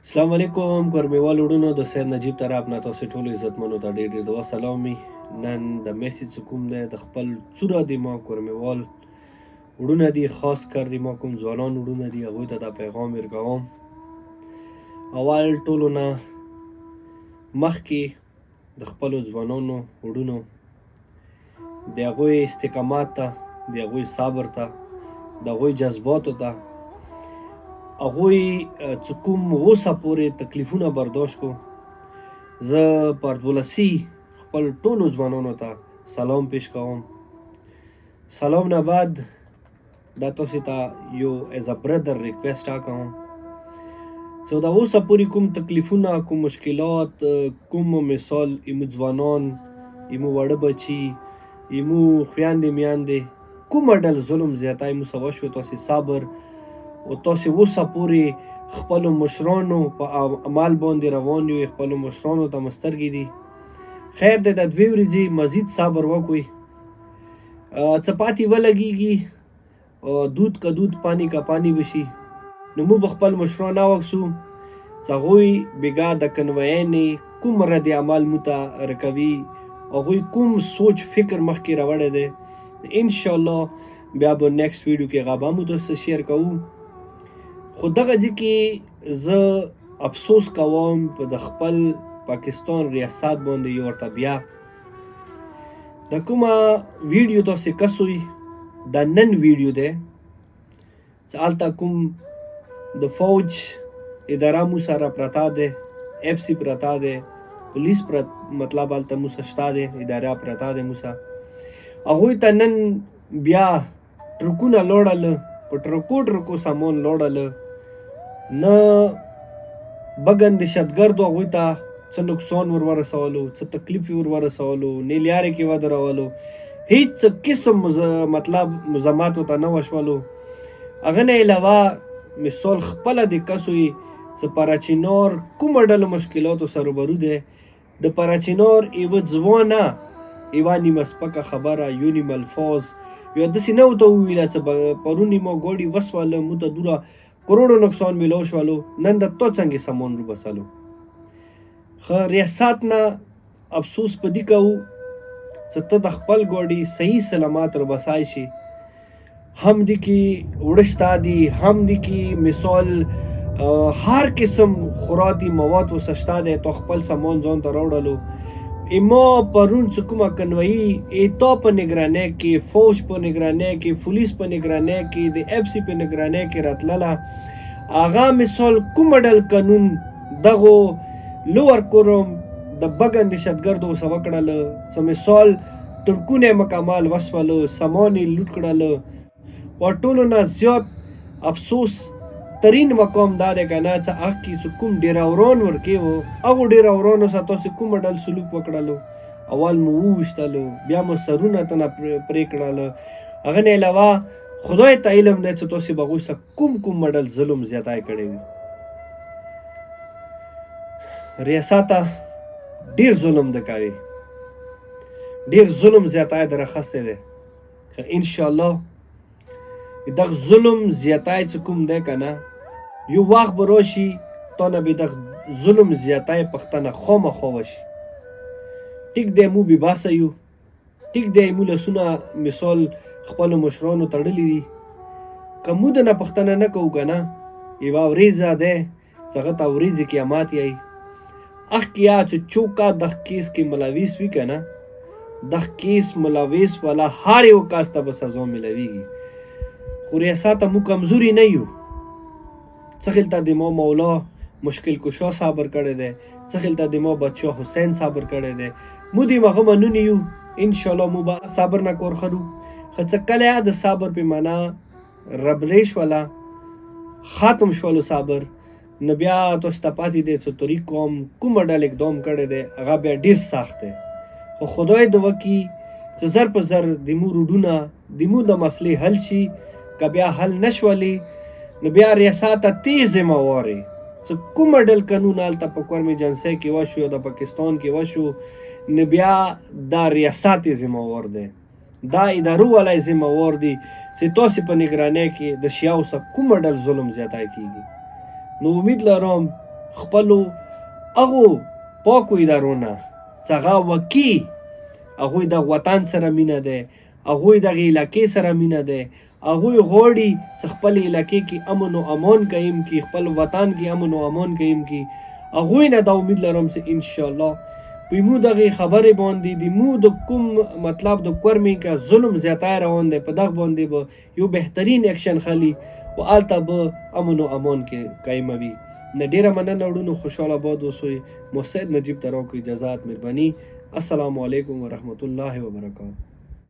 السلام علیکم کورمیوال وړونو د سید نجیب طرف نه تاسو ټولو عزتمنو ته ډېر ډېر د سلامي. نن د میسج کوم دی د خپل څوره د ما کورمیوال وړونه دي، خاص کر د ما کوم ځوانان وړونه دي، هغوی ته دا پیغام ورکوم. اول ټولو نه مخکې د خپلو ځوانانو وړونو د هغوی استقامت ته، د هغوی صبر ته، د هغوی جذباتو ته، هغوی چې کوم اوسه پورې تکلیفونه برداشت کو، زه پردولسي خپل ټولو ځوانانو ته سلام پیش کوم. سلام نه بعد دا تاسو ته یو ایز ا برادر ریکویسټ کوم چې دا اوسه پورې کوم تکلیفونه، کوم مشکلات، کوم مثال ایمو ځوانان، ایمو وړه بچي، ایمو خویندې میندې کوم ډول ظلم زیاتی مو سوا شو، تاسو صبر او تاسو اوسه پورې خپلو مشرانو په عمل باندې روان یو، خپلو مشرانو ته مسترګې دي. خیر دی د 2 ورځې مزید صبر وکړئ، څه پاتې ولګېږي، دود که دود پانی که پانی بشي. نو موږ به خپل مشران راوکسو چې هغوی بېګا د کنوینې کوم رد عمل مو ته رکوي، هغوی کوم سوچ فکر مخکې راوړی دی. انشاءالله بیا به نیکسټ ویډیو کې هغه به مو تاسو شیر کوو. خو دغه ځای کې زه افسوس کوم په د خپل پاکستان ریاست باندې یو ورته بیا د کومه ویډیو تاسو کسوئ دا نن ویډیو دی چې هلته کوم د فوج اداره مو سره پرته دی، اف سی پرته دی، پولیس مطلب هلته مو سره شته دی، اداره پرته دی مو سره. هغوی ته نن بیا ټرکونه لوړل، په ټرکو سامان لوړل، نه بګن دهشتګردو هغوی ته څه نقصان ورسولو، څه تکلیف ورسولو، نه لارې کې ودرولو، هیڅ قسم مطلب مزاحمت ورته نه وشولو. هغه نه علاوه مثال خپله د کسوی چې پراچینار کومه ډله مشکلاتو سره روبرو دی، د پراچینار یوه ځوانه، یوه نیمه سپکه خبره، یو نیم الفاظ یا داسې نه ورته وویله چې پرون ما ګاډي وسوله، مو ته دوره کروڑو نقصان میلاو شولو، نن د تا څنګه سامان رو بسلو. خو ریاست نه افسوس په دې کوو چې ته د خپل ګاډي صحیح سلامت رو بسای شي. هم دې کې وړه شته دي، هم دې کې مثال هر قسم خوراکي مواد ورسره شته دی، تا خپل سامان ځان ته راوړلو. اما پرون چې کومه کنوایي ایتا په نگرانۍ کې، فوج په نگرانۍ کې، پولیس په نگرانۍ کې، د اف سی په نگرانۍ کې راتلله، هغه مثال کوم ډول قانون دغو لوور کوروم د بګن دهشتګردو ورسره وکړله چې مثال ټرکونه مکمل وسولو، سامان یې لوټ کړله. و ټولو نه زیات افسوس ترین مقام دا دی که نه چې هغه کې چې کوم ډیراوران ورکې وو، هغو ډیراورانو سره تاسو کوم ډول سلوک وکړلو. اول مو وویشتلو، بیا مو سرونه تنه پرې کړله. هغه نه علاوه خدای ته علم دی چې تاسو به هغوی سره کوم ډول ظلم زیاتی کړی وي. ریاسته ډېر ظلم ده کوي، ډېر ظلم زیاتی در اخیستی دی. که انشاءالله دغه ظلم زیاتی چې کوم دی که نه، یو وخت به راشي تا نه به دغه ظلم زیاتی پښتنه خامخا وشي. ټیک دی مو بې باسه یو، ټیک دی مو لاسونه مثال خپلو مشرانو تړلي دي. که مو د نه پښتنه نه کوو که نه، یوه ورځه دی چې هغه ته ورځې قیامت یی. اخکې یا چې چوکه دغه کیس کې ملوث وي که نه، دغه کیس ملوث والا هر یو کس ته به سزا میلویږي. خو ریاسته مو کمزوري نه یو. څه خلته د ما مولا مشکل کشا صبر کړی دی، څه خلته د ما بادشاه حسین صبر کړی دی، مو د هغه منونې یو. انشاءالله مو به صبر نه کار خرو. خو چې کله د صبر پیمانه ربلی شوله، ختم شولو صبر، نو بیا تاسو ته پاتې دی چې طریق کومه ډول اقدام کړی دی، هغه بیا ډېر سخت دی. خو خدای د وکړي چې زر په زر د مو روډونه د مو د مسلې حل شي. که بیا حل نشولې، نو بیا ریاست ته تی ذمهوارې چې کومه ډول قانون هلته په قوم جنسۍ کې وشو یا د پاکستان کې وشو، نو بیا دا ریاست یې ذمهوار دی، دا ادارو والا یې ذمهوار دي چې تاسو په نگرانۍ کې د شیاو سره کومه ډول ظلم زیاتی کیږي. نو امید لرم خپلو هغو پاکو ادارو نه چې هغه وکي هغوی د وطن سره مینه ده، هغوی دغه علاقې سره مینه ده، هغوی غواړي چې خپل علاقې کې امن و امان قایم کړي، خپل وطن کې امن و امان قایم کړي. هغوی نه دا امید لرم چې انشاءالله په مو دغه خبرې باندې د مو د کوم مطلب د کورمې که ظلم زیاتی روان دی په دغه باندې به یو بهترین اکشن خلي و هلته به امن و امان کې قایموي. نه ډېره مننه وړونو، خوشحاله باد اوسئ. مو سید نجیب ته راکړو اجازات، مهرباني. السلام علیکم ورحمت الله وبرکاته.